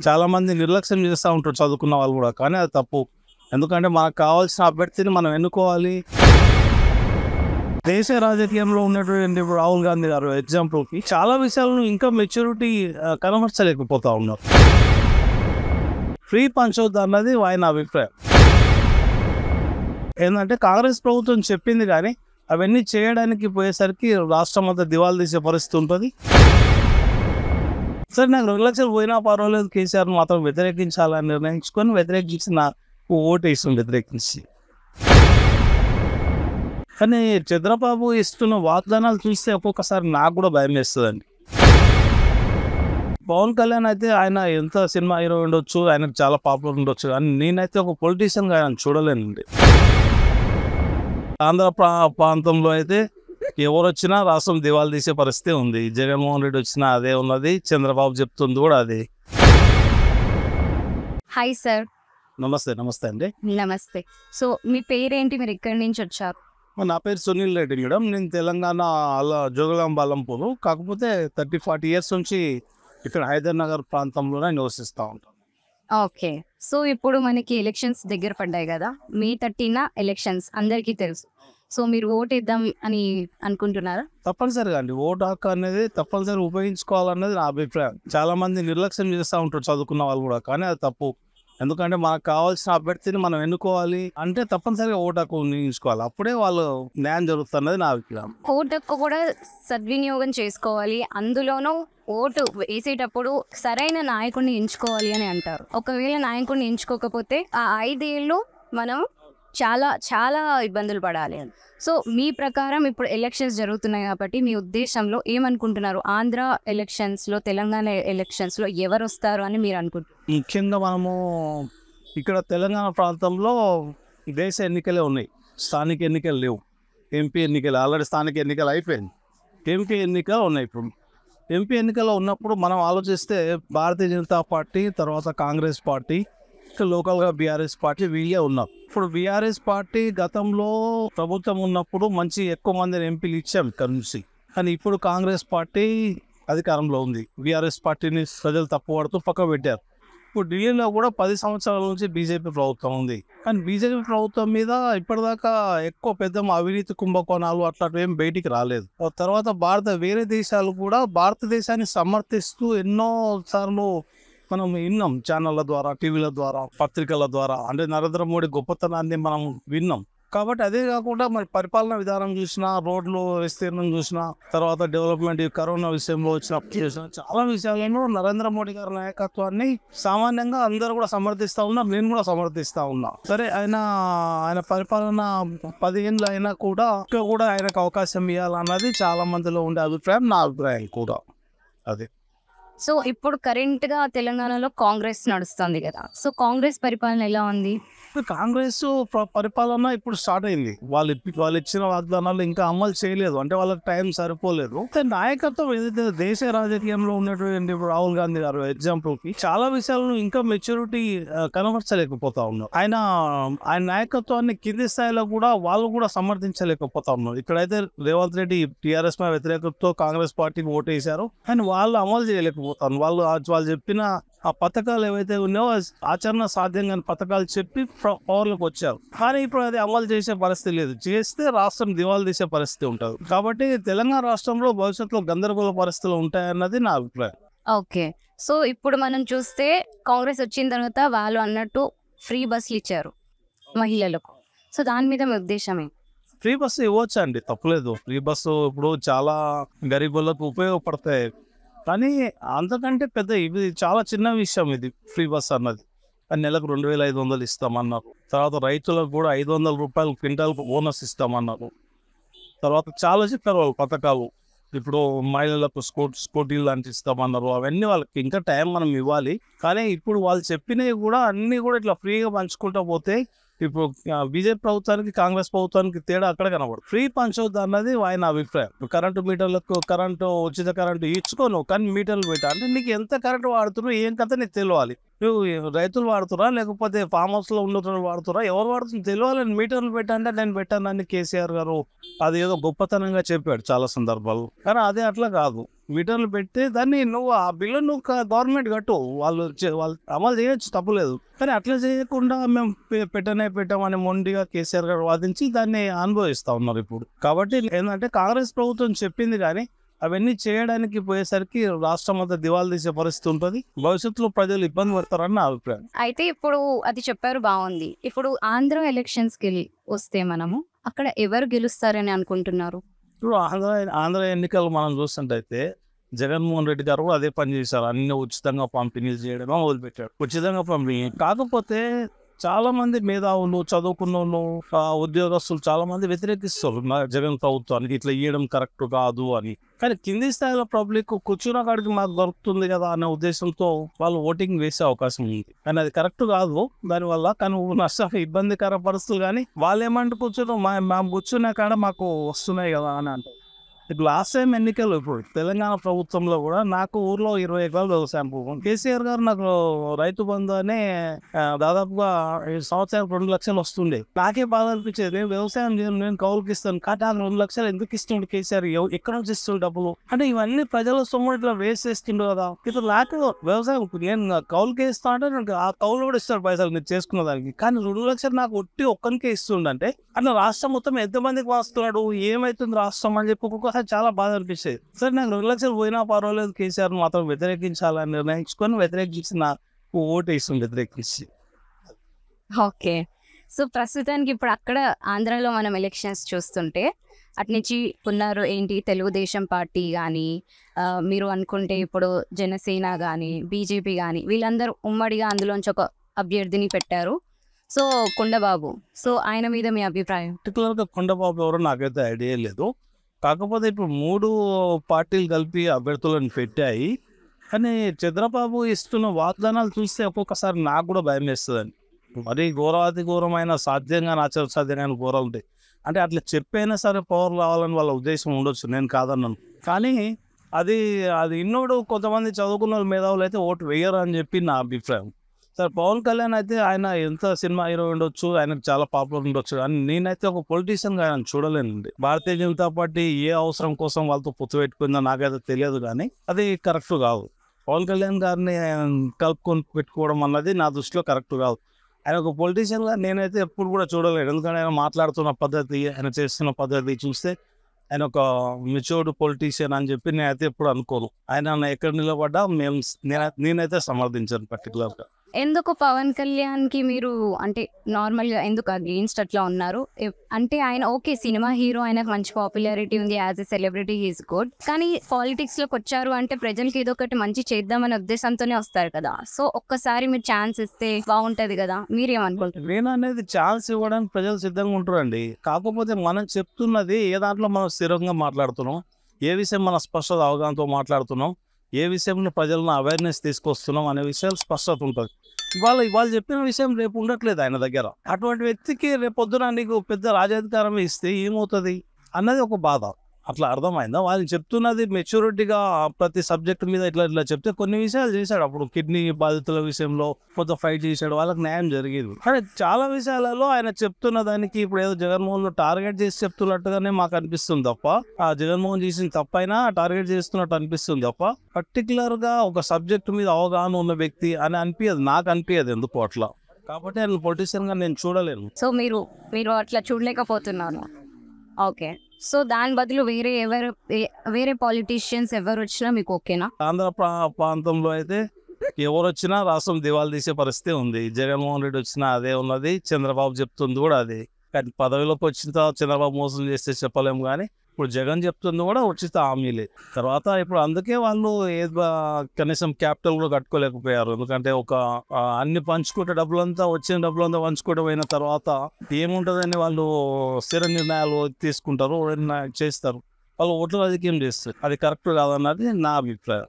చాలామంది నిర్లక్ష్యం చేస్తూ ఉంటారు చదువుకున్న వాళ్ళు కూడా, కానీ అది తప్పు. ఎందుకంటే మనకు కావాల్సిన అభ్యర్థిని మనం ఎన్నుకోవాలి. దేశ రాజకీయంలో ఉన్నటువంటి ఇప్పుడు రాహుల్ గాంధీ గారు ఎగ్జాంపుల్కి చాలా విషయాలను ఇంకా మెచ్యూరిటీ కనబరచలేకపోతా ఉన్నారు. ఫ్రీ పంచొద్దు అన్నది ఆయన అభిప్రాయం. ఏంటంటే కాంగ్రెస్ ప్రభుత్వం చెప్పింది కానీ అవన్నీ చేయడానికి పోయేసరికి రాష్ట్రం అంతా దివాళా తీసే పరిస్థితి ఉంటుంది. సరే, నాకు 2 లక్షలు పోయినా పర్వాలేదు, కేసీఆర్ మాత్రం వ్యతిరేకించాలని నిర్ణయించుకొని వ్యతిరేకించి నాకు ఓటు వేస్తుంది వ్యతిరేకించి. కానీ చంద్రబాబు ఇస్తున్న వాగ్దానాలు చూస్తే ఒక్కొక్కసారి నాకు కూడా భయం వేస్తుందండి. పవన్ కళ్యాణ్ అయితే ఆయన ఎంత సినిమా హీరో ఉండొచ్చు, ఆయనకు చాలా పాపులర్ ఉండొచ్చు, కానీ నేనైతే ఒక పొలిటీషియన్గా ఆయన చూడలేనండి. ఆంధ్ర ప్రాంతంలో అయితే ఎవరు వచ్చినా రాష్ట్రం దివాళా తీసే పరిస్థితి ఉంది. జగన్మోహన్ రెడ్డి వచ్చినా అదే ఉన్నది, చంద్రబాబు చెప్తుంది కూడా అదే. Hi sir. నమస్తే. నమస్తే అండి. నమస్తే. సో మీ పేరేంటి, మీరు ఎక్కడి నుంచి వచ్చారు? నా పేరు సునీల్ రెడ్డి మేడం. నేను తెలంగాణ జోగులాంబ అలంపూరు, కాకపోతే 30-40 ఇయర్స్ నుంచి ఇక్కడ హైదరాబాద్ ప్రాంతంలోనే నివసిస్తూ ఉంటాను. ఓకే. సో ఇప్పుడు మనకి ఎలక్షన్స్ దగ్గర పడ్డాయి కదా, మే 13 ఎలక్షన్స్ అందరికీ తెలుసు. సో మీరు ఓటు ఇద్దాం అని అనుకుంటున్నారా? తప్పనిసరిగా అండి, ఓటు హక్కు అనేది తప్పనిసరిగా ఉపయోగించుకోవాలన్నది నా అభిప్రాయం. చాలా మంది నిర్లక్ష్యం చేస్తూ ఉంటారు చదువుకున్న వాళ్ళు కూడా, కానీ అది తప్పు. ఎందుకంటే మనకు కావాల్సిన అభ్యర్థిని మనం ఎన్నుకోవాలి అంటే తప్పనిసరిగా ఓటు హక్కు వినియోగించుకోవాలి. అప్పుడే వాళ్ళు న్యాయం జరుగుతున్నది నా అభిప్రాయం. ఓటు హక్కు కూడా సద్వినియోగం చేసుకోవాలి. అందులోనూ ఓటు వేసేటప్పుడు సరైన నాయకుడిని ఎంచుకోవాలి అని అంటారు. ఒకవేళ నాయకుడిని ఎంచుకోకపోతే ఆ 5 ఏళ్ళు మనం చాలా చాలా ఇబ్బందులు పడాలి. సో మీ ప్రకారం ఇప్పుడు ఎలక్షన్స్ జరుగుతున్నాయి కాబట్టి మీ ఉద్దేశంలో ఏమనుకుంటున్నారు? ఆంధ్ర ఎలక్షన్స్లో, తెలంగాణ ఎలక్షన్స్లో ఎవరు వస్తారు అని మీరు అనుకుంటున్నారు? ముఖ్యంగా మనము ఇక్కడ తెలంగాణ ప్రాంతంలో దేశ ఎన్నికలే ఉన్నాయి, స్థానిక ఎన్నికలు లేవు. ఎంపీ ఎన్నికలు ఆల్రెడీ స్థానిక ఎన్నికలు అయిపోయింది, ఎంపీ ఎన్నికలు ఉన్నాయి. ఇప్పుడు ఎంపీ ఎన్నికల్లో ఉన్నప్పుడు మనం ఆలోచిస్తే భారతీయ జనతా పార్టీ, తర్వాత కాంగ్రెస్ పార్టీ, లోకల్గా బీఆర్ఎస్ పార్టీ, వీళ్ళే ఉన్నారు. ఇప్పుడు బీఆర్ఎస్ పార్టీ గతంలో ప్రభుత్వం ఉన్నప్పుడు ఎక్కువ మందిని ఎంపీలు ఇచ్చాం ఇక్కడ నుంచి, కానీ ఇప్పుడు కాంగ్రెస్ పార్టీ అధికారంలో ఉంది. బీఆర్ఎస్ పార్టీని ప్రజలు తప్పుపడుతూ పక్క పెట్టారు. ఇప్పుడు ఢిల్లీలో కూడా 10 సంవత్సరాల నుంచి బీజేపీ ప్రభుత్వం ఉంది, కానీ బీజేపీ ప్రభుత్వం మీద ఇప్పటిదాకా ఎక్కువ పెద్ద అవినీతి కుంభకోణాలు అట్లాంటివి ఏం బయటికి రాలేదు. తర్వాత వేరే దేశాలు కూడా భారతదేశాన్ని సమర్థిస్తూ ఎన్నో సార్లు మనం విన్నాం, ఛానళ్ళ ద్వారా, టీవీల ద్వారా, పత్రికల ద్వారా. అంటే నరేంద్ర మోడీ గొప్పతనాన్ని మనం విన్నాం. కాబట్టి అదే కాకుండా మరి పరిపాలనా విధానం చూసినా, రోడ్లు విస్తీర్ణం చూసినా, తర్వాత డెవలప్మెంట్, కరోనా విషయంలో వచ్చిన చాలా విషయాలను నరేంద్ర మోడీ గారి నాయకత్వాన్ని సామాన్యంగా అందరూ కూడా సమర్థిస్తూ ఉన్నారు. నేను కూడా సమర్థిస్తూ ఉన్నా. సరే, ఆయన పరిపాలన 10 ఏళ్ళు అయినా కూడా ఇంకా కూడా ఆయనకు అవకాశం ఇవ్వాలన్నది చాలా మందిలో ఉండే అభిప్రాయం, నా అభిప్రాయం కూడా అదే. సో ఇప్పుడు కరెంట్గా తెలంగాణలో కాంగ్రెస్ నడుస్తుంది కదా, సో కాంగ్రెస్ పరిపాలన ఎలా ఉంది? కాంగ్రెస్ పరిపాలన ఇప్పుడు స్టార్ట్ అయింది. వాళ్ళు ఇచ్చిన వాగ్దానాలు ఇంకా అమలు చేయలేదు, అంటే వాళ్ళకి టైం సరిపోలేదు. నాయకత్వం ఏదైతే దేశ రాజకీయంలో ఉన్నటువంటి ఇప్పుడు రాహుల్ గాంధీ గారు ఎగ్జాంపుల్కి చాలా విషయాలను ఇంకా మెచ్యూరిటీ కనబరచలేకపోతా ఉన్నారు. ఆయన నాయకత్వాన్ని కింది స్థాయిలో కూడా వాళ్ళు కూడా సమర్థించలేకపోతా ఉన్నారు. ఇక్కడైతే రేవంత్ రెడ్డి టీఆర్ఎస్ మీద వ్యతిరేకతతో కాంగ్రెస్ పార్టీకి ఓటేశారు, కానీ వాళ్ళు అమలు చేయలేకపోతారు. వాళ్ళు చెప్పిన ఆ పథకాలు ఏవైతే ఉన్నాయో ఆచరణ సాధ్యం కాని పథకాలు చెప్పి పవర్లోకి వచ్చారు, కానీ ఇప్పుడు అది అమలు చేసే పరిస్థితి లేదు. చేస్తే రాష్ట్రం దివాళా తీసే పరిస్థితి ఉంటుంది. కాబట్టి తెలంగాణ రాష్ట్రంలో భవిష్యత్తులో గందరగోళ పరిస్థితులు ఉంటాయన్నది నా అభిప్రాయం. ఓకే. సో ఇప్పుడు మనం చూస్తే కాంగ్రెస్ వచ్చిన తర్వాత వాళ్ళు అన్నట్టు ఫ్రీ బస్సులు ఇచ్చారు మహిళలకు. సో దాని మీద మీ ఉద్దేశం ఏంటి? ఫ్రీ బస్సు ఇవ్వచ్చు అండి, తప్పలేదు. ఫ్రీ బస్సు ఇప్పుడు చాలా గరీబులకు ఉపయోగపడతాయి, కానీ అంతకంటే ఇది చాలా చిన్న విషయం. ఇది ఫ్రీ బస్ అన్నది నెలకు 2500 ఇస్తామన్నారు. తర్వాత రైతులకు కూడా 500 రూపాయలు క్వింటాల్కు బోనస్ ఇస్తామన్నారు. తర్వాత చాలా చెప్పారు వాళ్ళు పథకాలు. ఇప్పుడు మహిళలకు స్కూటీలు లాంటి ఇస్తామన్నారు. అవన్నీ వాళ్ళకి ఇంకా టైం మనం ఇవ్వాలి, కానీ ఇప్పుడు వాళ్ళు చెప్పినవి కూడా అన్నీ కూడా ఇట్లా ఫ్రీగా పంచుకుంటూ పోతే ఇప్పుడు బీజేపీ ప్రభుత్వానికి కాంగ్రెస్ ప్రభుత్వానికి తేడా అక్కడ కనబడు. ఫ్రీ పంచొద్దు అన్నది ఆయన అభిప్రాయం. కరెంటు మీటర్లకు ఉచిత కరెంటు ఇచ్చుకోను, కానీ మీటర్లు పెట్టా అంటే నీకు ఎంత కరెంటు వాడుతున్నావు ఏం కథ నీకు తెలియాలి. నువ్వు రైతులు వాడుతురా లేకపోతే ఫామ్ హౌస్లో ఉన్న వాడుతురా, ఎవరు వాడుతుంది తెలియాలని మీటర్లు పెట్టంటే నేను పెట్టానని కేసీఆర్ గారు అది ఏదో గొప్పతనంగా చెప్పాడు చాలా సందర్భాలు, కానీ అదే అట్లా కాదు. మీటర్లు పెడితే దాన్ని నువ్వు ఆ బిల్లు నువ్వు గవర్నమెంట్ కట్టు, వాళ్ళు అమలు చేయొచ్చు, తప్పులేదు. కానీ అట్లా చేయకుండా మేము పెట్టామని మొండిగా కేసీఆర్ గారు వాదించి దాన్ని అనుభవిస్తా ఉన్నారు ఇప్పుడు. కాబట్టి ఏంటంటే కాంగ్రెస్ ప్రభుత్వం చెప్పింది కానీ అవన్నీ చేయడానికి పోయేసరికి రాష్ట్రం అంతా దివాళా తీసే పరిస్థితి ఉంటుంది, భవిష్యత్తులో ప్రజలు ఇబ్బంది పడతారని నా అభిప్రాయం. అయితే ఇప్పుడు అది చెప్పారు, బాగుంది. ఇప్పుడు ఆంధ్ర ఎలక్షన్స్కి వస్తే మనము అక్కడ ఎవరు గెలుస్తారని అనుకుంటున్నారు? ఇప్పుడు ఆంధ్ర ఎన్నికలు మనం చూస్తుంటైతే జగన్మోహన్ రెడ్డి గారు అదే పని చేశారు, అన్ని ఉచితంగా పంపిణీలు చేయడం మొదలుపెట్టాడు. ఉచితంగా పంపిణీ కాకపోతే చాలా మంది మేధావులు, చదువుకున్న వాళ్ళు, ఉద్యోగస్తులు చాలా మంది వ్యతిరేకిస్తారు జగన్ ప్రభుత్వానికి, ఇట్లా ఇవ్వడం కరెక్ట్ కాదు అని. కానీ కింది స్థాయిలో పబ్లిక్ కూర్చున్న కాడికి మాకు దొరుకుతుంది కదా అనే ఉద్దేశంతో వాళ్ళు ఓటింగ్ వేసే అవకాశం ఉంది. కానీ అది కరెక్ట్ కాదు దానివల్ల. కానీ ఇబ్బందికర పరిస్థితులు, కానీ వాళ్ళు ఏమంటే మేము కూర్చున్న కాడ మాకు వస్తున్నాయి కదా అని అంటారు. ఇప్పుడు లాస్ట్ టైం ఎన్నికలు ఇప్పుడు తెలంగాణ ప్రభుత్వంలో కూడా నాకు ఊర్లో 20 ఎకరాలు వ్యవసాయం భూమి. కేసీఆర్ గారు నాకు రైతు బంధు అనే దాదాపుగా సంవత్సరానికి 2 లక్షలు వస్తుండే. నాకే బాధ అనిపించేది, వ్యవసాయం నేను కౌలుకి ఇస్తాను కానీ నాకు 2 లక్షలు ఎందుకు ఇస్తుండే కేసీఆర్, ఎక్కడ నుంచి ఇస్తుండే డబ్బులు అంటే ఇవన్నీ ప్రజల సొమ్ము ఇట్లా వేస్ట్ చేస్తుండే కదా. ఇప్పుడు నాకు వ్యవసాయం నేను కౌలుకి ఇస్తా అంటే నాకు ఆ కౌలు కూడా ఇస్తాడు పైసలు నేను చేసుకున్న దానికి. కానీ 2 లక్షలు నాకు ఒక్కరికే ఇస్తుండే. అట్లా రాష్ట్రం మొత్తం ఎంతమందికి వస్తున్నాడు, ఏమైతుంది రాష్ట్రం అని చెప్పి ఒక్కొక్కసారి చాలా బాధ అనిపిస్తుంది. సరే నాకు 2 లక్షలు పోయినా పర్వాలేదు, కేసీఆర్ మాత్రం వ్యతిరేకించాలని నిర్ణయించుకొని వ్యతిరేకించిన ఓటు వేస్తుంది వ్యతిరేకించి. ఓకే, సో ప్రస్తుతానికి ఇప్పుడు అక్కడ ఆంధ్రాలో మనం ఎలక్షన్స్ చూస్తుంటే అటు నుంచి ఉన్నారు ఏంటి, తెలుగుదేశం పార్టీ కానీ మీరు అనుకుంటే ఇప్పుడు జనసేన కానీ బీజేపీ కానీ వీళ్ళందరూ ఉమ్మడిగా అందులోంచి ఒక అభ్యర్థిని పెట్టారు. సో కొండబాబు, సో ఆయన మీద మీ అభిప్రాయం? పర్టికులర్గా కొండబాబు ఎవరో నాకైతే ఐడియా లేదు. కాకపోతే ఇప్పుడు 3 పార్టీలు కలిపి అభ్యర్థులను పెట్టాయి. కానీ చంద్రబాబు ఇస్తున్న వాగ్దానాలు చూస్తే ఒక్కొక్కసారి నాకు కూడా భయం వేస్తుందండి. మరీ ఘోరాతి ఘోరమైన సాధ్యంగా ఆచరించాధ్యమైన ఘోరాలు ఉంటాయి. అంటే అట్లా చెప్పైనా సరే పవర్ రావాలని వాళ్ళ ఉద్దేశం ఉండొచ్చు, నేను కాదన్నాను. కానీ అది ఇన్నోడు కొంతమంది చదువుకున్న మేధావులు అయితే ఓటు వేయరు అని చెప్పి నా అభిప్రాయం. సార్ పవన్ కళ్యాణ్ అయితే ఆయన ఎంత సినిమా హీరో ఉండొచ్చు, ఆయనకు చాలా పాపులర్ ఉండొచ్చు, కానీ నేనైతే ఒక పొలిటీషియన్గా ఆయన చూడలేనండి. భారతీయ జనతా పార్టీ ఏ అవసరం కోసం వాళ్ళతో పొత్తు పెట్టుకుందో నాకైతే తెలియదు, కానీ అది కరెక్ట్ కాదు. పవన్ కళ్యాణ్ గారిని కలుపుకొని పెట్టుకోవడం అన్నది నా దృష్టిలో కరెక్ట్ కాదు. ఆయన ఒక పొలిటీషియన్గా నేనైతే ఎప్పుడు కూడా చూడలేను. ఎందుకంటే ఆయన మాట్లాడుతున్న పద్ధతి, ఆయన చేస్తున్న పద్ధతి చూస్తే ఆయన ఒక మెచ్యూర్డ్ పొలిటీషియన్ అని చెప్పి నేనైతే ఎప్పుడు అనుకోను. ఆయన ఎక్కడ నిలబడ్డా నేనైతే సమర్థించాను పర్టికులర్గా. ఎందుకు పవన్ కళ్యాణ్కి మీరు అంటే నార్మల్గా ఎందుకు అగెయిన్స్ట్ అట్లా ఉన్నారు? అంటే ఆయన ఓకే సినిమా హీరో, ఆయనకు మంచి పాపులారిటీ ఉంది, as a celebrity he's good. కానీ పాలిటిక్స్లోకి వచ్చారు అంటే ప్రజలకి ఏదో ఒకటి మంచి చేద్దామనే ఉద్దేశంతోనే వస్తారు కదా. సో ఒక్కసారి మీరు ఛాన్స్ ఇస్తే బాగుంటుంది కదా, మీరేమనుకుంటారు? నేను అనేది ఛాన్స్ ఇవ్వడానికి ప్రజలు సిద్ధంగా ఉంటారండి. కాకపోతే మనం చెప్తున్నది ఏ దాంట్లో మనం స్థిరంగా మాట్లాడుతున్నాం, ఏ విషయం మన స్పష్టత అవగాహనతో మాట్లాడుతున్నాం, ఏ విషయంలో ప్రజలను అవేర్నెస్ తీసుకొస్తున్నాం అనే విషయాలు స్పష్టత ఉంటుంది. ఇవాళ చెప్పిన విషయం రేపు ఉండట్లేదు ఆయన దగ్గర. అటువంటి వ్యక్తికి రేపు పొద్దున నీకు పెద్ద రాజాధికారం ఇస్తే ఏమవుతుంది అన్నది ఒక బాధ. అట్లా అర్థమైందా? వాళ్ళు చెప్తున్నది మెచ్యూరిటీగా ప్రతి సబ్జెక్ట్ మీద ఇట్లా చెప్తే కొన్ని విషయాలు చేశాడు. అప్పుడు కిడ్నీ బాధితుల విషయంలో కొంత ఫైట్ చేశాడు, వాళ్ళకి న్యాయం జరిగేది. కానీ చాలా విషయాలలో ఆయన చెప్తున్న దానికి ఇప్పుడు ఏదో జగన్మోహన్ టార్గెట్ చేసి చెప్తున్నట్టుగానే మాకు అనిపిస్తుంది తప్ప, ఆ జగన్మోహన్ చేసిన తప్పైనా టార్గెట్ చేస్తున్నట్టు అనిపిస్తుంది తప్ప పర్టికులర్ గా ఒక సబ్జెక్ట్ మీద అవగాహన ఉన్న వ్యక్తి అని అనిపించదు, నాకు అనిపించదు ఎందుకు అట్లా. కాబట్టి ఆయన పొలిటీషియన్ గా నేను చూడలేను. సో మీరు అట్లా చూడలేకపోతున్నాను. ఓకే, సో దాని బదులు వేరే పాలిటీషియన్స్ ఎవరు వచ్చినా మీకు ఓకేనా? ఆంధ్ర ప్రాంతంలో అయితే ఎవరు వచ్చినా రాష్ట్రం దివాళా తీసే పరిస్థితి ఉంది. జగన్మోహన్ రెడ్డి వచ్చినా అదే ఉన్నది, చంద్రబాబు చెప్తుంది కూడా అదే. కానీ పదవిలోకి వచ్చిన తర్వాత చంద్రబాబు మోసం చేస్తే చెప్పలేము, కానీ ఇప్పుడు జగన్ చెప్తుంది కూడా ఉచిత హామీలే. తర్వాత ఇప్పుడు అందుకే వాళ్ళు కనీసం క్యాపిటల్ కూడా కట్టుకోలేకపోయారు. ఎందుకంటే అన్ని పంచుకుంటే వచ్చిన డబ్బులంతా పంచుకుంటూ పోయిన తర్వాత ఏముంటుందని వాళ్ళు స్థిర నిర్ణయాలు తీసుకుంటారు, చేస్తారు. వాళ్ళు ఓట్ల రాజకీయం చేస్తారు. అది కరెక్ట్ కాదన్నది నా అభిప్రాయం.